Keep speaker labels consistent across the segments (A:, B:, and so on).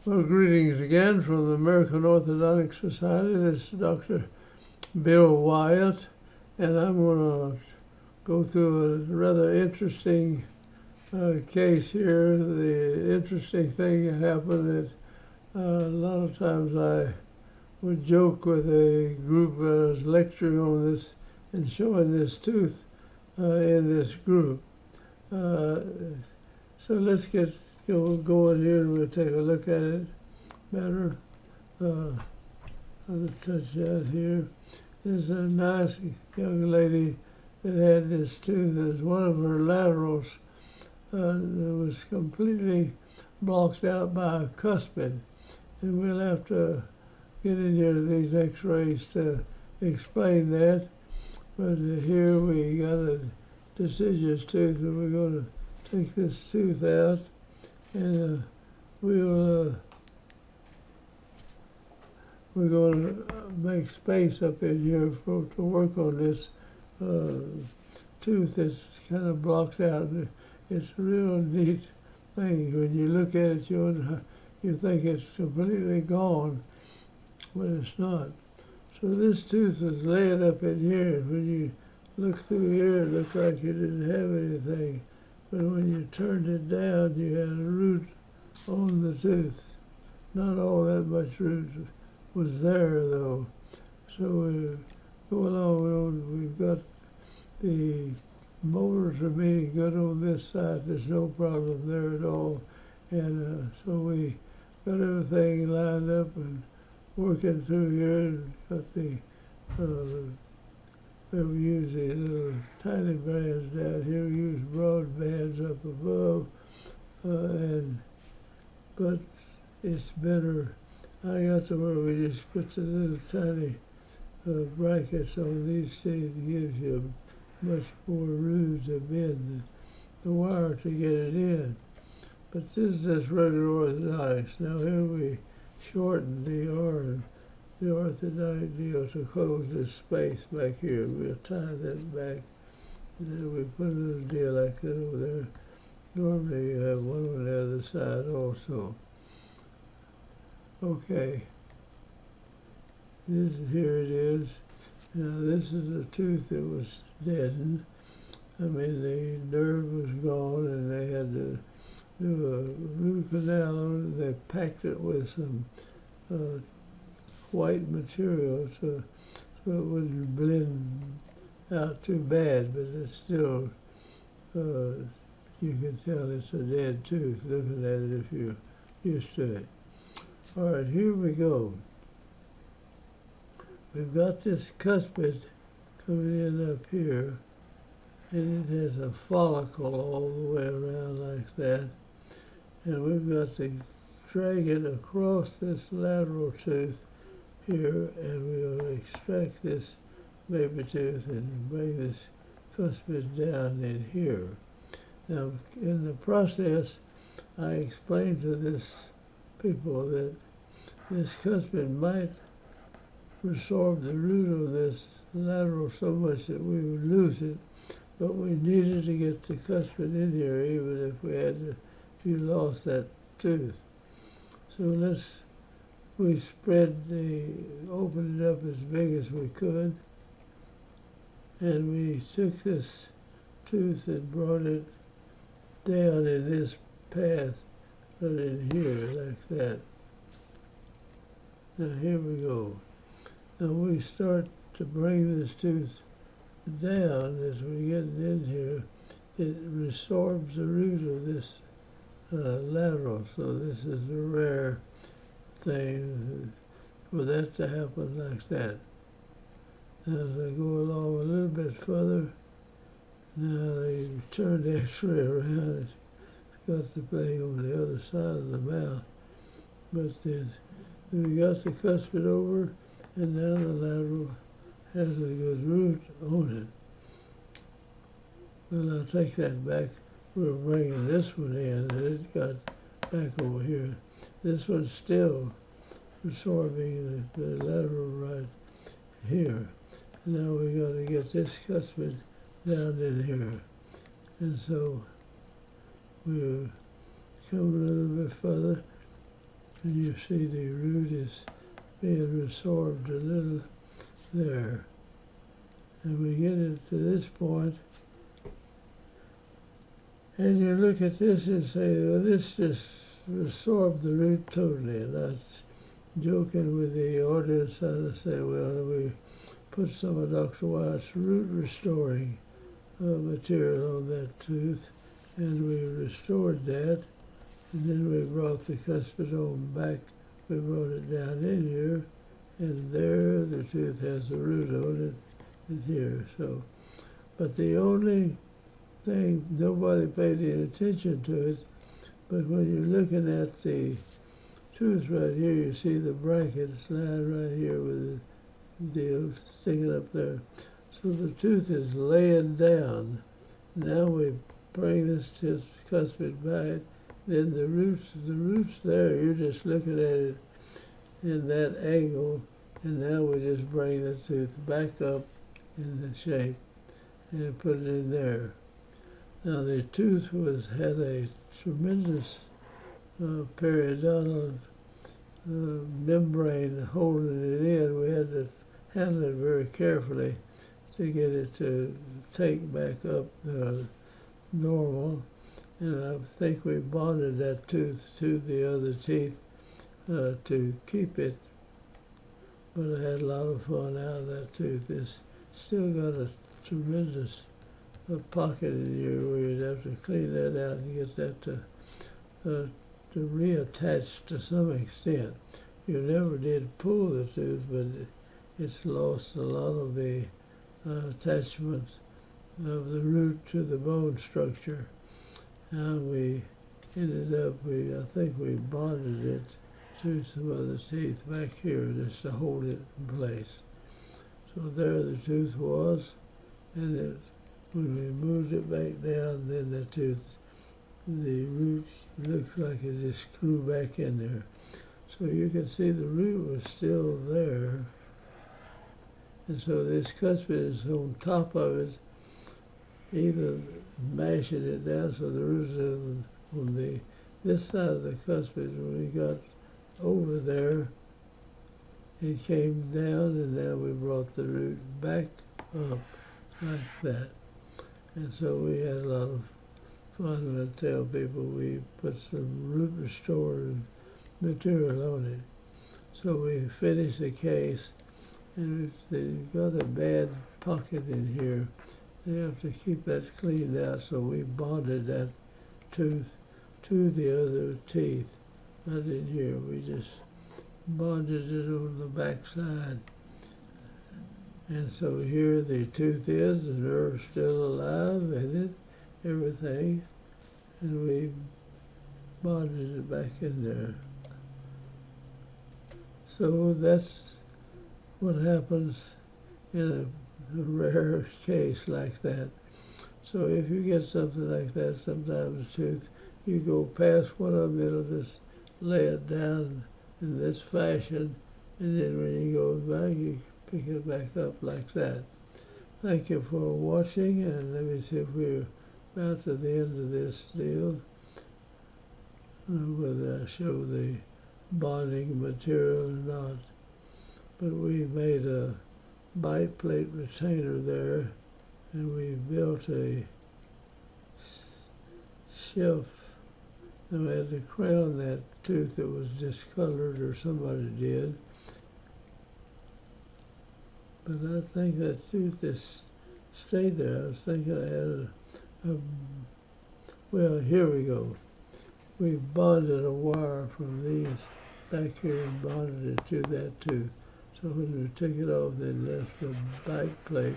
A: Well, greetings again from the American Orthodontic Society. This is Dr. Bill Wyatt, and I'm going to go through a rather interesting case here. The interesting thing that happened that a lot of times I would joke with a group that I was lecturing on this and showing this tooth in this group. So let's get going here and we'll take a look at it better. I'll touch that here. There's a nice young lady that had this tooth as one of her laterals that was completely blocked out by a cuspid. And we'll have to get in here to these x-rays to explain that. But here we got a deciduous tooth, and we're going to take this tooth out, and we're going to make space up in here to work on this tooth that's kind of blocked out. It's a real neat thing. When you look at it, you think it's completely gone, but it's not. So this tooth is laying up in here, and when you look through here, it looked like you didn't have anything. But when you turned it down, you had a root on the tooth. Not all that much root was there, though. So we go along, we've got the molars are meeting good on this side. There's no problem there at all. And so we got everything lined up and working through here, and got the we use these little tiny bands down here. We use broad bands up above, but it's better. I got to where we just put the little tiny brackets on these things. It gives you much more room to bend the wire to get it in. But this is just regular orthodontics. Now here we shorten the orthodontic deal to close this space back here. We'll tie that back, and then we put a little deal like that over there. Normally you have one on the other side also. Okay, here it is. Now this is a tooth that was deadened. I mean, the nerve was gone, and they had to do a root canal on it. They packed it with some white material so it wouldn't blend out too bad, but it's still, you can tell it's a dead tooth looking at it if you're used to it. All right, here we go. We've got this cuspid coming in up here, and it has a follicle all the way around like that. And we've got to drag it across this lateral tooth here, and we'll extract this baby tooth and bring this cuspid down in here. Now, in the process, I explained to this people that this cuspid might resorb the root of this lateral so much that we would lose it, but we needed to get the cuspid in here even if we lost that tooth. So we opened it up as big as we could, and we took this tooth and brought it down in this path, right in here, like that. Now here we go. Now we start to bring this tooth down as we get it in here. It resorbs the root of this lateral, so this is a rare thing for that to happen like that. Now as I go along a little bit further, now they turn the x-ray around. It's got the thing on the other side of the mouth. But then we got the cuspid over, and now the lateral has a good root on it. Well, I'll take that back. We're bringing this one in, and it got back over here. This one's still resorbing the lateral right here. Now we got to get this cuspid down in here. And so we're coming a little bit further. and you see the root is being resorbed a little there. And we get it to this point, and you look at this and say, well, this just resorbed the root totally. And I was joking with the audience, I say, well, we put some of Dr. Wyatt's root restoring material on that tooth, and we restored that, and then we brought the cuspidome back. We brought it down in here, and there the tooth has a root on it, and here. So, but the only thing, nobody paid any attention to it, but when you're looking at the tooth right here, you see the brackets line right here with the deal sticking up there. So the tooth is laying down. Now we bring this to cuspid back. Then the roots there, you're just looking at it in that angle, and now we just bring the tooth back up in the shape and put it in there. Now the tooth had a tremendous periodontal membrane holding it in. We had to handle it very carefully to get it to take back up normal. And I think we bonded that tooth to the other teeth to keep it. But I had a lot of fun out of that tooth. It's still got a tremendous pocket in here where you'd have to clean that out and get that to reattach to some extent. You never did pull the tooth, but it's lost a lot of the attachment of the root to the bone structure. And we ended up, I think we bonded it to some other teeth back here just to hold it in place. So there the tooth was, and when we moved it back down, then the root looked like it just grew back in there. So you can see the root was still there. And so this cuspid is on top of it, either mashing it down so the root is on this side of the cuspid. When we got over there, it came down, and now we brought the root back up like that. And so we had a lot of fun when I tell people we put some root restoring material on it. So we finished the case, and if they've got a bad pocket in here, they have to keep that cleaned out. So we bonded that tooth to the other teeth, not in here. We just bonded it on the back side. And so here the tooth is, the nerve's still alive in it, everything, and we bonded it back in there. So that's what happens in a rare case like that. So if you get something like that, sometimes the tooth, you go past one of them, it'll just lay it down in this fashion, and then when you go back, you pick it back up like that. Thank you for watching, and let me see if we're about to the end of this deal. I don't know whether I show the bonding material or not, but we made a bite plate retainer there, and we built a shelf. Then we had to crown that tooth that was discolored, or somebody did. But I think that tooth just stayed there. I was thinking I had well, here we go. We bonded a wire from these back here and bonded it to that tooth. So when we took it off, they left a bite plate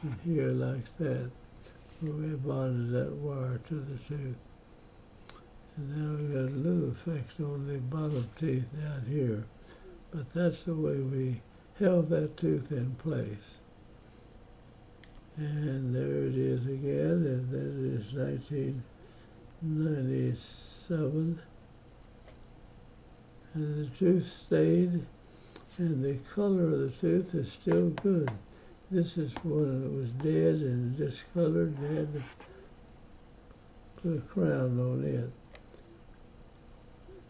A: in here like that, where we bonded that wire to the tooth. And now we got a little effects on the bottom teeth down here. But that's the way we held that tooth in place. And there it is again, and that is 1997. And the tooth stayed, and the color of the tooth is still good. This is one that was dead and discolored, and they had to put a crown on it.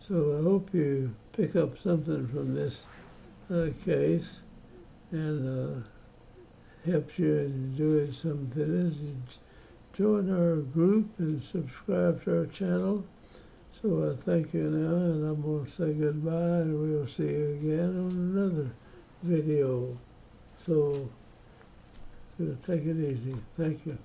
A: So I hope you pick up something from this case and helps you in doing something. Join our group and subscribe to our channel. So I thank you now, and I'm going to say goodbye, and we'll see you again on another video. So take it easy. Thank you.